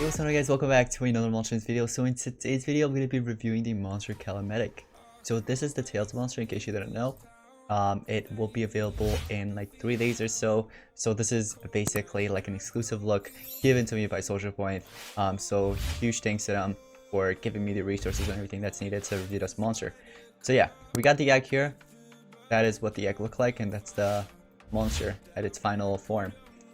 Hey, what's up guys, welcome back to another monsters video. So in today's video I'm going to be reviewing the monster CALAMEDIC. So this is the Tails monster in case you didn't know. It will be available in like 3 days or so. So this is basically like an exclusive look given to me by Social Point. So huge thanks to them for giving me the resources and everything that's needed to review this monster. So yeah, we got the egg here. That is what the egg looked like, and that's the monster at its final form.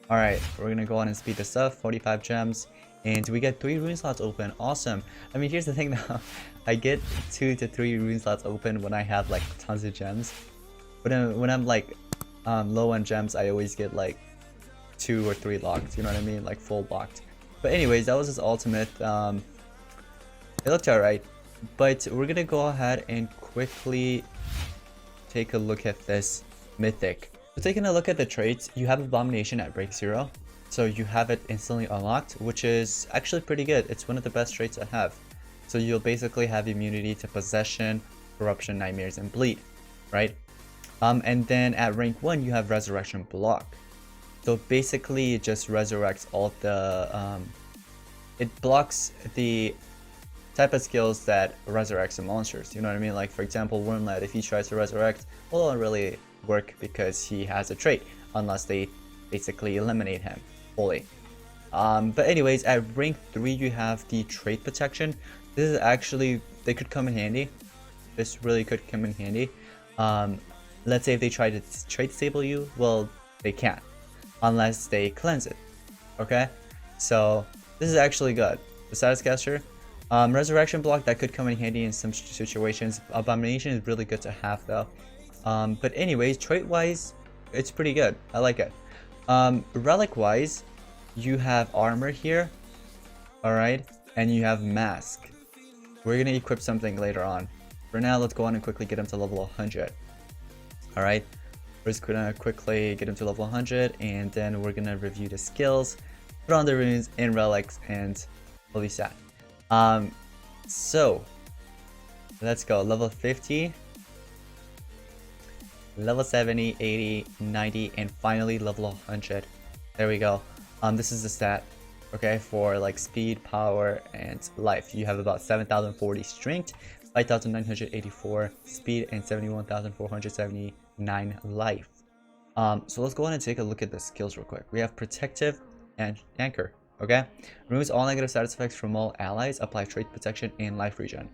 Alright, we're gonna go on and speed this up. 45 gems. And we get 3 rune slots open. Awesome. I mean, here's the thing though. I get 2 to 3 rune slots open when I have like tons of gems. But when I'm like low on gems, I always get like 2 or 3 locked. You know what I mean? Like full locked. But anyways, that was his ultimate. It looked alright. But we're gonna go ahead and quickly take a look at this mythic. So taking a look at the traits, you have Abomination at break 0. So you have it instantly unlocked, which is actually pretty good. It's one of the best traits I have. So you'll basically have immunity to Possession, Corruption, Nightmares, and Bleed, right? And then at rank 1, you have Resurrection Block. So basically it just resurrects all the... it blocks the type of skills that resurrects the monsters. You know what I mean? Like for example, Wormlet, if he tries to resurrect, well, it won't really work because he has a trait, unless they basically eliminate him fully. But anyways, at rank 3 you have the trait protection. This is actually, they could come in handy. This really could come in handy. Let's say if they try to trait stable you, well, they can't unless they cleanse it. Okay, so this is actually good. The status caster, resurrection block, that could come in handy in some situations. Abomination is really good to have though. But anyways, trait wise, it's pretty good. I like it. Relic wise, you have armor here, alright, and you have mask. We're gonna equip something later on. For now, let's go on and quickly get him to level 100. Alright, we're just gonna quickly get him to level 100, and then we're gonna review the skills, put on the runes and relics, and we'll be set. So let's go. Level 50. Level 70, 80, 90, and finally level 100. There we go. This is the stat, okay, for like speed, power, and life. You have about 7,040 strength, 5,984 speed, and 71,479 life. So let's go on and take a look at the skills real quick. We have protective and anchor, okay? Removes all negative side effects from all allies, apply trait protection and life regen.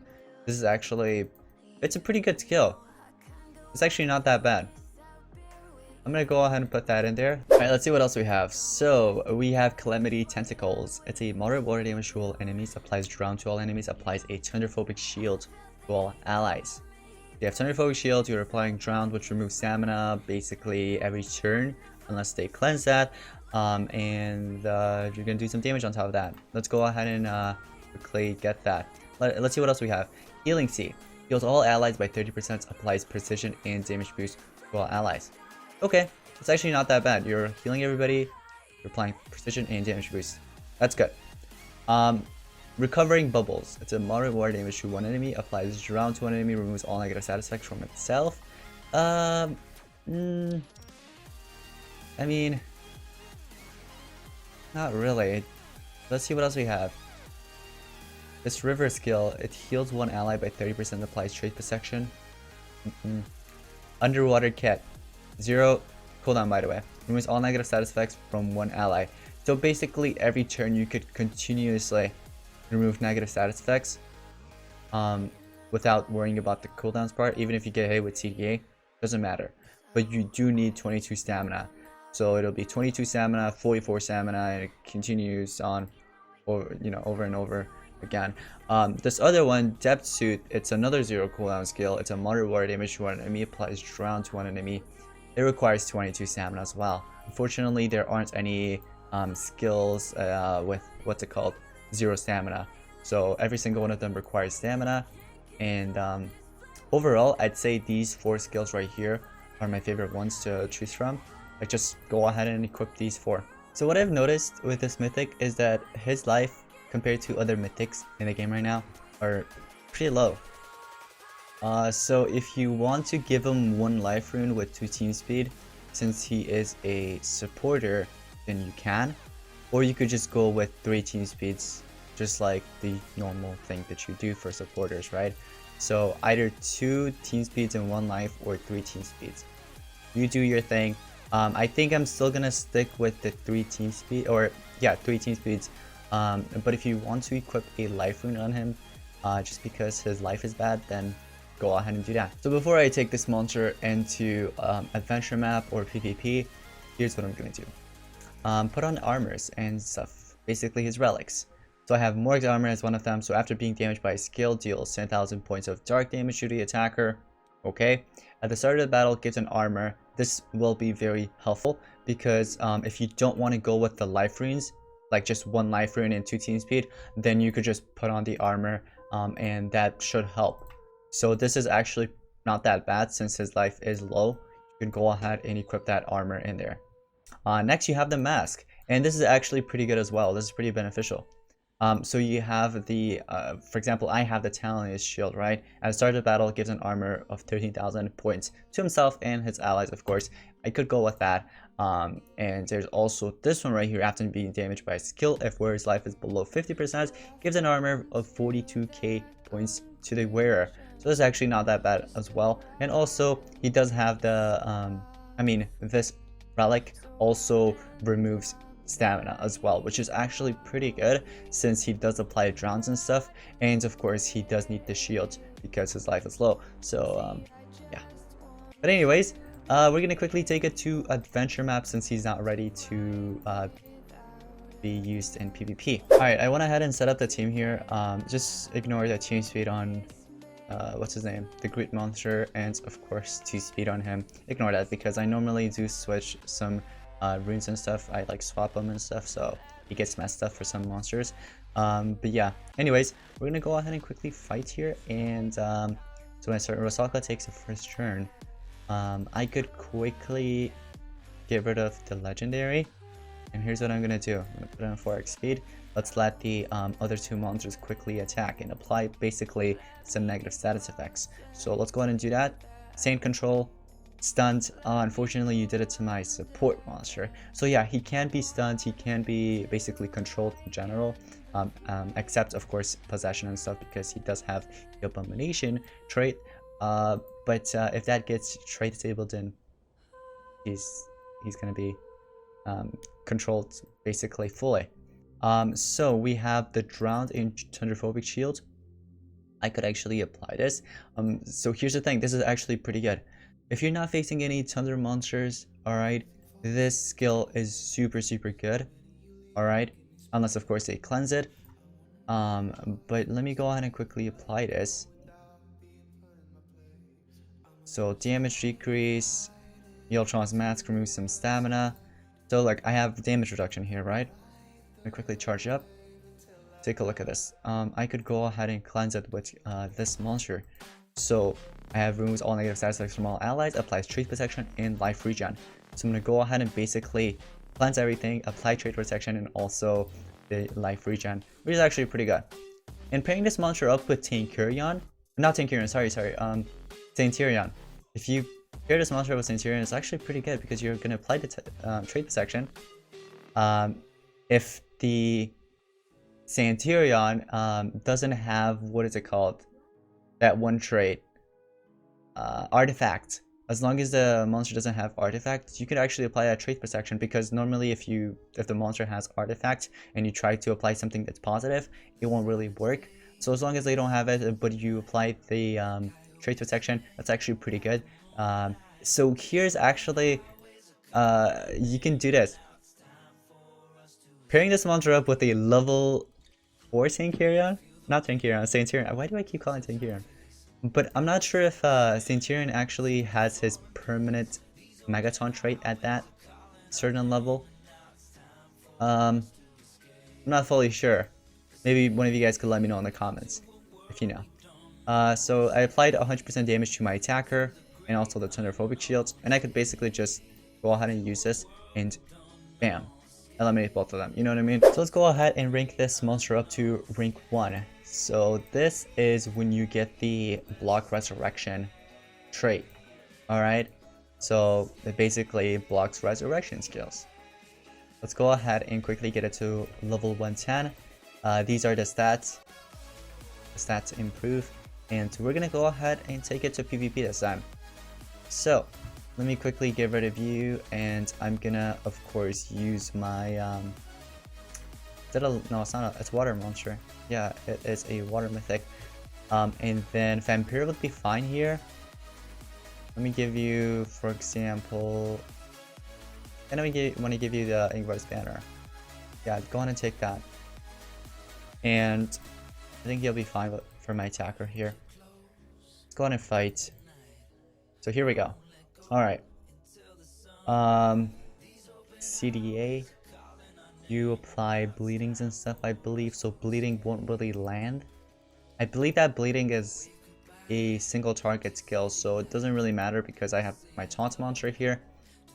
This is actually, it's a pretty good skill. It's actually not that bad. I'm gonna go ahead and put that in there. Alright, let's see what else we have. So we have Calamity Tentacles. It's a moderate water damage to all enemies, applies drown to all enemies, applies a Thunderphobic shield to all allies. You have Thunderphobic shield, you're applying drown, which removes stamina basically every turn unless they cleanse that. And you're gonna do some damage on top of that. Let's go ahead and quickly get that. Let's see what else we have. Healing Sea. Heals all allies by 30%, applies precision and damage boost to all allies. Okay, it's actually not that bad. You're healing everybody, you're applying precision and damage boost. That's good. Recovering Bubbles. It's a moderate water damage to one enemy, applies drown to one enemy, removes all negative side effects from itself. I mean, not really. Let's see what else we have. This river skill, it heals one ally by 30%, applies trait protection. Underwater Cat. 0 cooldown, by the way. Removes all negative side effects from one ally. So basically every turn you could continuously remove negative side effects without worrying about the cooldowns part. Even if you get hit with CDA, doesn't matter. But you do need 22 stamina. So it'll be 22 stamina, 44 stamina, and it continues on over, you know, over and over again. This other one, Depth Suit, it's another 0 cooldown skill. It's a moderate water damage to one enemy, applies drown to one enemy. It requires 22 stamina as well. Unfortunately, there aren't any skills with what's it called, 0 stamina. So every single one of them requires stamina. And overall, I'd say these 4 skills right here are my favorite ones to choose from. Like, just go ahead and equip these 4. So what I've noticed with this mythic is that his life compared to other mythics in the game right now are pretty low. So if you want to give him 1 life rune with 2 team speed, since he is a supporter, then you can. or you could just go with 3 team speeds, just like the normal thing that you do for supporters, right? So either 2 team speeds and 1 life, or 3 team speeds. You do your thing. I think I'm still gonna stick with the 3 team speed, or yeah, 3 team speeds. But if you want to equip a life rune on him, just because his life is bad, then go ahead and do that. So before I take this monster into adventure map or PvP, here's what I'm gonna do. Put on armors and stuff, basically his relics. So I have Morg's armor as one of them, so after being damaged by a skill, deals 10,000 points of dark damage to the attacker. Okay, at the start of the battle, gives an armor. This will be very helpful because if you don't want to go with the life runes, like just 1 life rune and 2 team speed, then you could just put on the armor and that should help. So this is actually not that bad since his life is low. You can go ahead and equip that armor in there. Next you have the mask, and this is actually pretty good as well. This is pretty beneficial. So you have the, for example, I have the Talon's shield, right? At the start of the battle, it gives an armor of 13,000 points to himself and his allies, of course. I could go with that. And there's also this one right here, after being damaged by a skill, if wearer's life is below 50%, gives an armor of 42k points to the wearer. So this is actually not that bad as well. And also, he does have the, this relic also removes stamina as well, which is actually pretty good since he does apply drowns and stuff, and of course he does need the shield because his life is low. So yeah, but anyways, we're gonna quickly take it to adventure map since he's not ready to be used in PvP. All right, I went ahead and set up the team here. Just ignore the team speed on what's his name, the Great Monster, and of course 2 speed on him. Ignore that because I normally do switch some runes and stuff. I like swap them and stuff, so he gets messed up for some monsters. But yeah, anyways, we're gonna go ahead and quickly fight here. And so when I start, Rosaka takes the first turn. I could quickly get rid of the legendary, and here's what I'm gonna do. I'm gonna put it on 4x speed. Let's let the other 2 monsters quickly attack and apply basically some negative status effects. So let's go ahead and do that. Saint control, stunned. Unfortunately, you did it to my support monster. So yeah, he can be stunned. He can be basically controlled in general, except of course possession and stuff because he does have the abomination trait. But if that gets trait disabled, then he's gonna be controlled basically fully. So we have the drowned in Thunderphobic shield. I could actually apply this. So here's the thing, this is actually pretty good. If you're not facing any thunder monsters, alright, this skill is super good, alright, unless of course they cleanse it. But let me go ahead and quickly apply this. So damage decrease, Yeltron's mask removes some stamina. So like I have damage reduction here, right? Let me quickly charge up. Take a look at this. I could go ahead and cleanse it with this monster. So I have removes all negative status effects from all allies, applies trait protection and life regen. So I'm gonna go ahead and basically cleanse everything, apply trait protection and also the life regen, which is actually pretty good. And pairing this monster up with Tankurion, not Tankurion, sorry, Sainturion. If you pair this monster with Sainturion, it's actually pretty good because you're gonna apply the trait protection. If the Sainturion doesn't have, what is it called, that one trait, artifact. As long as the monster doesn't have artifact, you could actually apply that trait protection, because normally if the monster has artifact and you try to apply something that's positive, it won't really work. So as long as they don't have it, but you apply the trait protection, that's actually pretty good. So here's actually, you can do this. Pairing this monster up with a level 4 Tankurion? Not Tankurion, Sainturion. Why do I keep calling Tankurion? But I'm not sure if Sainturion actually has his permanent Megaton trait at that certain level. I'm not fully sure. Maybe one of you guys could let me know in the comments if you know. So I applied 100% damage to my attacker and also the Thunderphobic shields, and I could basically just go ahead and use this and bam, eliminate both of them, you know what I mean? So let's go ahead and rank this monster up to rank 1. So this is when you get the block resurrection trait. Alright, so it basically blocks resurrection skills. Let's go ahead and quickly get it to level 110. These are the stats. The stats improve. And we're gonna go ahead and take it to PvP this time. So, let me quickly get rid of you, and I'm gonna, of course, use my, no, it's not it's water monster. Yeah, it is a water mythic. And then Vampire would be fine here. Let me give you, for example, and I want to give you the Ingvar's banner. Yeah, go on and take that. And I think he'll be fine for my attacker here. Let's go on and fight. So here we go. Alright. CDA. You apply bleedings and stuff, I believe. So bleeding won't really land. I believe that bleeding is a single target skill, so it doesn't really matter because I have my taunt monster here.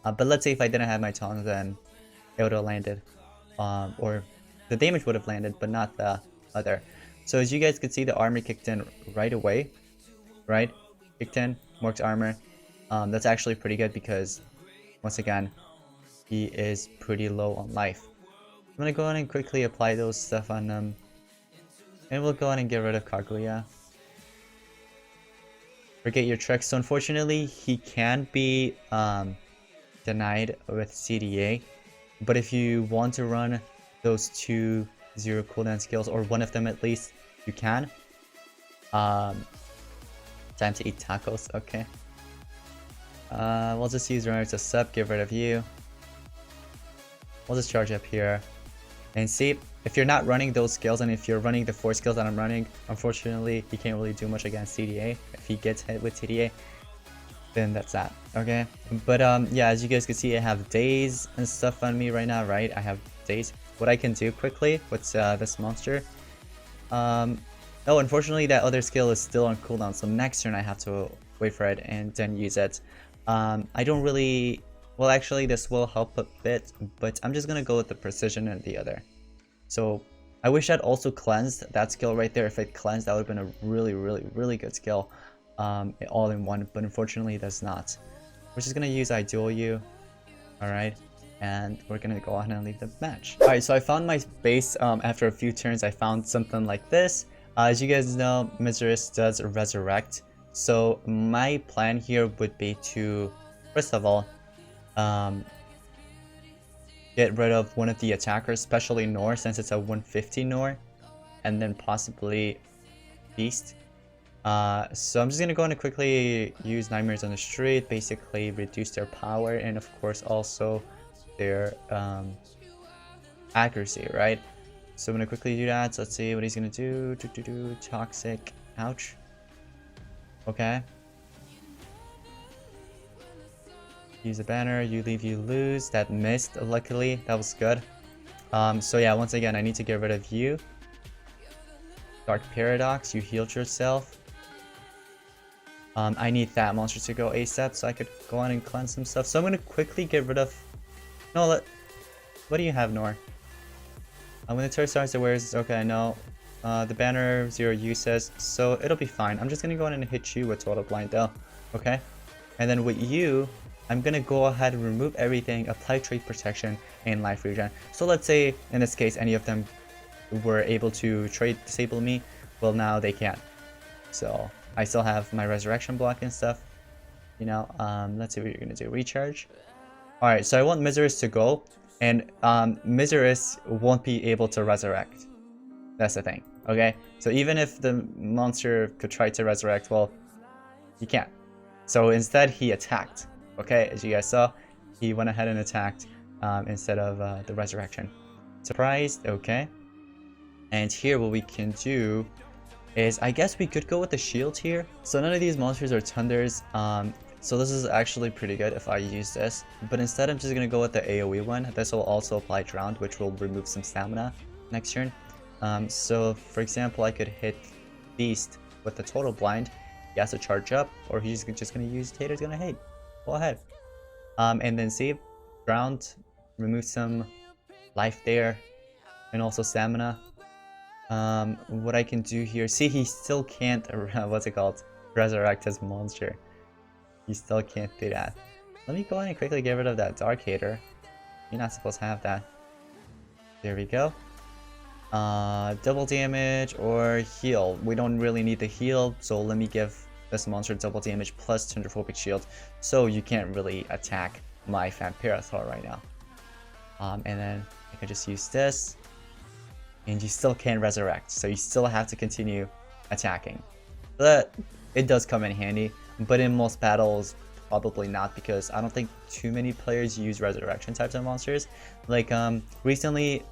But let's say if I didn't have my taunt, then it would have landed. Or the damage would have landed, but not the other. So as you guys can see, the armor kicked in right away. Right? Kicked in, marked armor. That's actually pretty good because, once again, he is pretty low on life. I'm gonna go ahead and quickly apply those stuff on them. And we'll go ahead and get rid of Kaguya. Forget your tricks. So unfortunately, he can be denied with CDA. But if you want to run those 2 0 cooldown skills, or one of them at least, you can. Time to eat tacos, okay. We'll just use Rune as a sub, get rid of you. We'll just charge up here. And see, if you're not running those skills, and if you're running the 4 skills that I'm running, unfortunately, he can't really do much against CDA. If he gets hit with CDA, then that's that, okay? But yeah, as you guys can see, I have days and stuff on me right now, right? I have days. What I can do quickly with this monster. Oh, unfortunately, that other skill is still on cooldown, so next turn I have to wait for it and then use it. I don't really... Well, actually, this will help a bit, but I'm just gonna go with the precision and the other. So, I wish I'd also cleansed that skill right there. If it cleansed, that would have been a really good skill, all in one, but unfortunately, it does not. We're just gonna use I Duel You, alright, and we're gonna go ahead and leave the match. Alright, so I found my base after a few turns. I found something like this. As you guys know, Miseris does resurrect, so my plan here would be to, first of all, get rid of one of the attackers, especially Nor, since it's a 150 Nor, and then possibly Beast. So I'm just gonna go in and quickly use Nightmares on the Street, basically reduce their power, and of course also their accuracy, right? So I'm gonna quickly do that. So let's see what he's gonna do. Toxic. Ouch. Okay. Use a banner, you leave, you lose. That missed, luckily. That was good. So yeah, once again, I need to get rid of you. Dark Paradox, you healed yourself. I need that monster to go ASAP so I could go on and cleanse some stuff. So I'm gonna quickly get rid of... No, what do you have, Nor? When the turret starts to wear, okay, I know. The banner 0 uses, so it'll be fine. I'm just gonna go on and hit you with Total Blind though, okay? And then with you, I'm gonna go ahead and remove everything, apply trait protection, and life regen. So let's say, in this case, any of them were able to trait disable me. Well, now they can't. So, I still have my resurrection block and stuff. You know, let's see what you're gonna do. Recharge. Alright, so I want Miseris to go, and Miseris won't be able to resurrect. That's the thing, okay? So even if the monster could try to resurrect, well, he can't. So instead, he attacked. Okay, as you guys saw, he went ahead and attacked instead of the resurrection. Surprised, okay. And here what we can do is, I guess we could go with the shield here. So none of these monsters are Thunders, so this is actually pretty good if I use this. But instead I'm just going to go with the AoE one. This will also apply Drowned, which will remove some stamina next turn. So for example, I could hit Beast with the Total Blind. He has to charge up, or he's just going to use Tater's going to hate. Go ahead. And then save, Drowned, remove some life there, and also stamina. What I can do here, see, he still can't, what's it called, resurrect his monster. He still can't do that. Let me go ahead and quickly get rid of that Dark Hater. You're not supposed to have that. There we go. Double damage or heal. We don't really need the heal, so let me give this monster double damage plus Tundrophobic shield, so you can't really attack my Vampirathor right now. And then I can just use this, and you still can't resurrect, so you still have to continue attacking. But it does come in handy, but in most battles, probably not, because I don't think too many players use resurrection types of monsters. Like recently,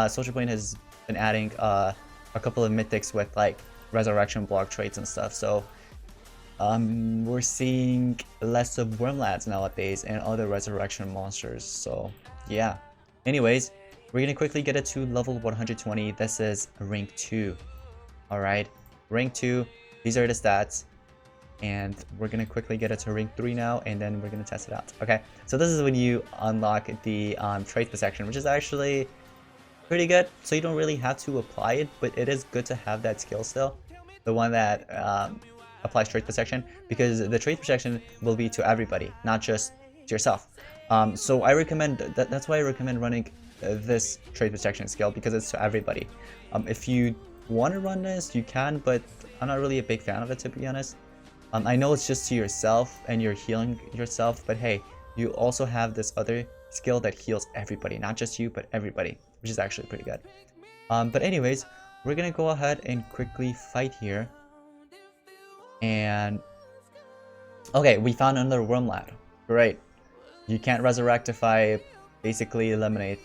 Social Point has been adding a couple of mythics with like resurrection block traits and stuff, so we're seeing less of Wormlads nowadays and other resurrection monsters. So yeah, anyways, we're gonna quickly get it to level 120. This is rank 2. All right, rank 2, these are the stats, and we're gonna quickly get it to rank 3 now, and then we're gonna test it out. Okay, so this is when you unlock the trait protection, which is actually pretty good. So you don't really have to apply it, but it is good to have that skill still, the one that applies trait protection, because the trait protection will be to everybody, not just to yourself. So I recommend that's why I recommend running this trait protection skill, because it's to everybody. If you want to run this, you can, but I'm not really a big fan of it, to be honest. I know it's just to yourself and you're healing yourself, but hey, you also have this other skill that heals everybody, not just you, but everybody, which is actually pretty good. But anyways, we're gonna go ahead and quickly fight here. And okay, we found another Wormlad. Great. You can't resurrect if I basically eliminate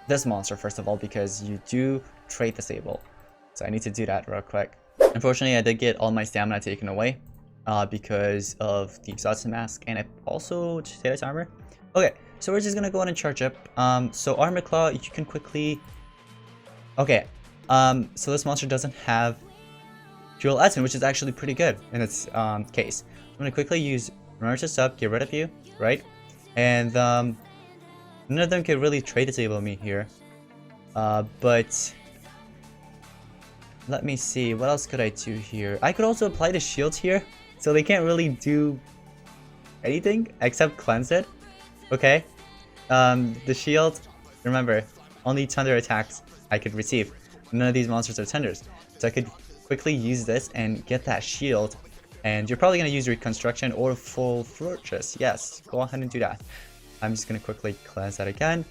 this monster, first of all, because you do trait disable. So I need to do that real quick. Unfortunately, I did get all my stamina taken away because of the exhaustion mask, and it also status armor. Okay, so we're just gonna go ahead and charge up. So Armor Claw, you can quickly. Okay, so this monster doesn't have Dual Essence, which is actually pretty good in its case. I'm gonna quickly use Merge Sub, get rid of you, right? And none of them can really trade disable me here. But let me see, what else could I do here? I could also apply the shields here, so they can't really do anything except cleanse it. Okay, the shield, remember, only thunder attacks I could receive. None of these monsters are thunders, so I could quickly use this and get that shield. And you're probably going to use Reconstruction or Full Fortress. Yes, go ahead and do that. I'm just going to quickly cleanse that again.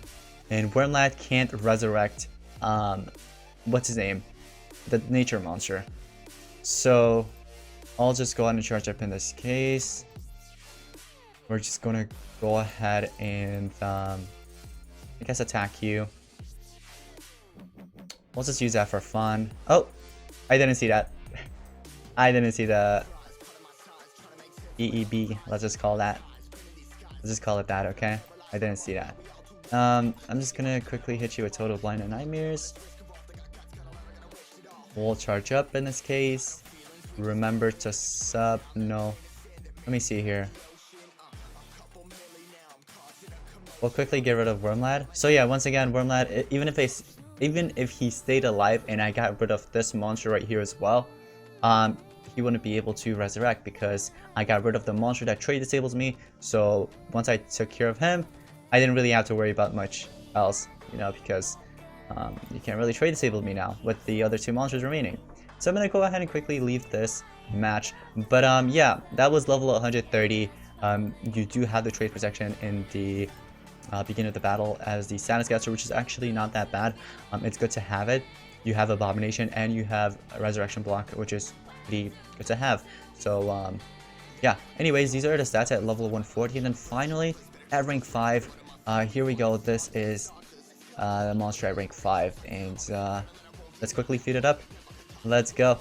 And Wormlad can't resurrect, what's his name? The nature monster. So I'll just go ahead and charge up in this case. We're just going to go ahead and, I guess, attack you. We'll just use that for fun. Oh, I didn't see that. I didn't see the EEB. Let's just call that. Let's just call it that, okay? I didn't see that. I'm just gonna quickly hit you with Total Blind and Nightmares. We'll charge up in this case. Remember to sub. No. Let me see here. We'll quickly get rid of Wormlad. So yeah, once again, Wormlad, even if he stayed alive and I got rid of this monster right here as well, he wouldn't be able to resurrect because I got rid of the monster that trade disables me. So once I took care of him, I didn't really have to worry about much else, you know, because you can't really trade disable me now with the other two monsters remaining. So I'm gonna go ahead and quickly leave this match. But yeah, that was level 130. You do have the trade protection in the beginning of the battle as the Status Caster, which is actually not that bad. It's good to have it. You have Abomination and you have a Resurrection block, which is pretty good to have. So yeah, anyways, these are the stats at level 140. And then finally at rank 5, here we go. This is the monster at rank 5, and let's quickly feed it up. Let's go.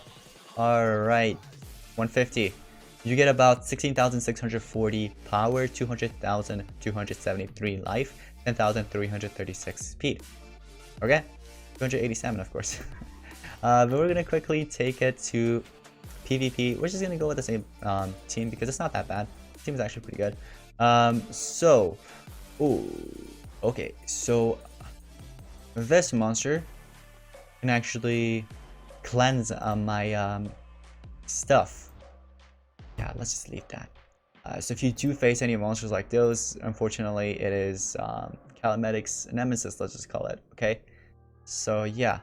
All right, 150. You get about 16,640 power, 200,273 life, 10,336 speed. Okay, 287 of course. But we're gonna quickly take it to PvP. We're just gonna go with the same team because it's not that bad. The team is actually pretty good. Okay, so this monster can actually cleanse my stuff. Yeah, let's just leave that. So if you do face any monsters like those, unfortunately, it is CALAMEDIC's nemesis, let's just call it, okay? So yeah,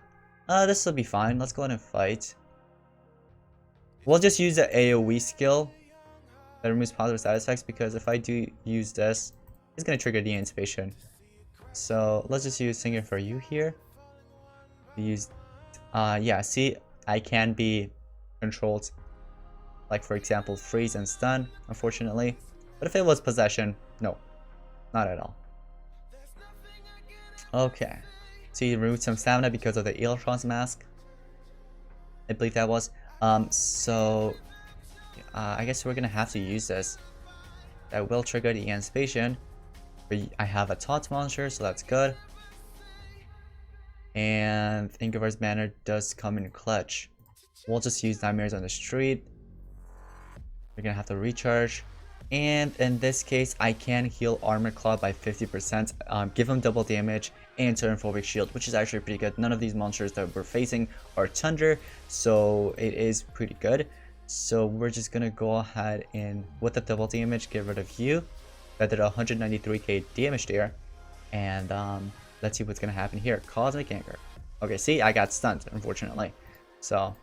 this will be fine. Let's go ahead and fight. We'll just use the AoE skill that removes positive side effects, because if I do use this, it's gonna trigger the anticipation. So let's just use Singer for You here. We use, yeah, see, I can be controlled, like for example, freeze and stun, unfortunately. But if it was possession, no, not at all. Okay, so you removed some stamina because of the Electron's mask. I believe that was. So I guess we're gonna have to use this. That will trigger the anticipation. But I have a taunt monster, so that's good. And Thingiver's banner does come in clutch. We'll just use Nightmares on the Street. We're gonna have to recharge. And in this case, I can heal Armor Claw by 50%, give him double damage, and turn phobic shield, which is actually pretty good. None of these monsters that we're facing are Thunder, so it is pretty good. So we're just gonna go ahead and, with the double damage, get rid of you. That did 193k damage there. And let's see what's gonna happen here. Cosmic Anger. Okay, see, I got stunned, unfortunately. So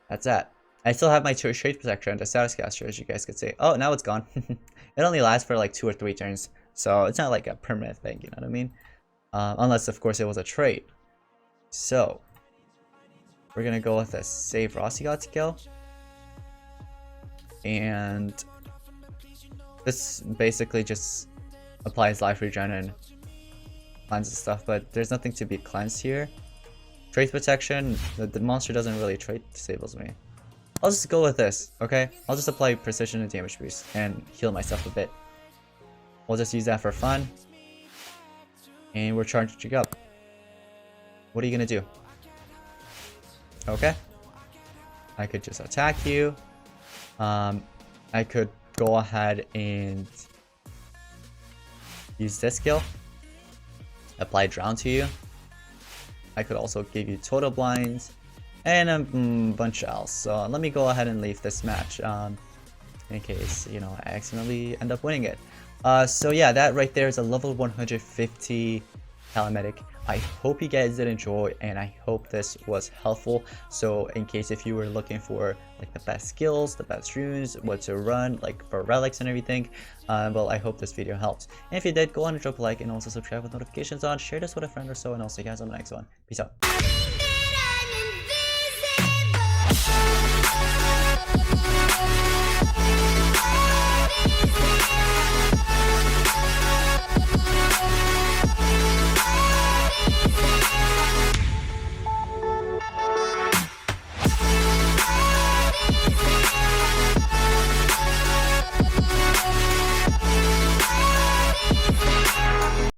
that's that. I still have my Shade Protection, the Status Caster, as you guys could see. Oh, now it's gone. It only lasts for like 2 or 3 turns, so it's not like a permanent thing, you know what I mean? Unless, of course, it was a trade. So we're gonna go with a Save Rossi God skill. And this basically just applies life regen and cleanses stuff, but there's nothing to be cleansed here. Trade Protection, the monster doesn't really trade disables me. I'll just go with this, okay? I'll just apply precision and damage boost and heal myself a bit. We'll just use that for fun. And we're charging up. What are you gonna do? Okay. I could just attack you. I could go ahead and use this skill. Apply Drown to you. I could also give you Total Blinds. And a bunch else. So let me go ahead and leave this match in case, you know, I accidentally end up winning it. So yeah, that right there is a level 150 CALAMEDIC. I hope you guys did enjoy, and I hope this was helpful. So in case if you were looking for like the best skills, the best runes, what to run, like for relics and everything, well, I hope this video helped. And if you did, go on and drop a like and also subscribe with notifications on. Share this with a friend or so, and I'll see you guys on the next one. Peace out.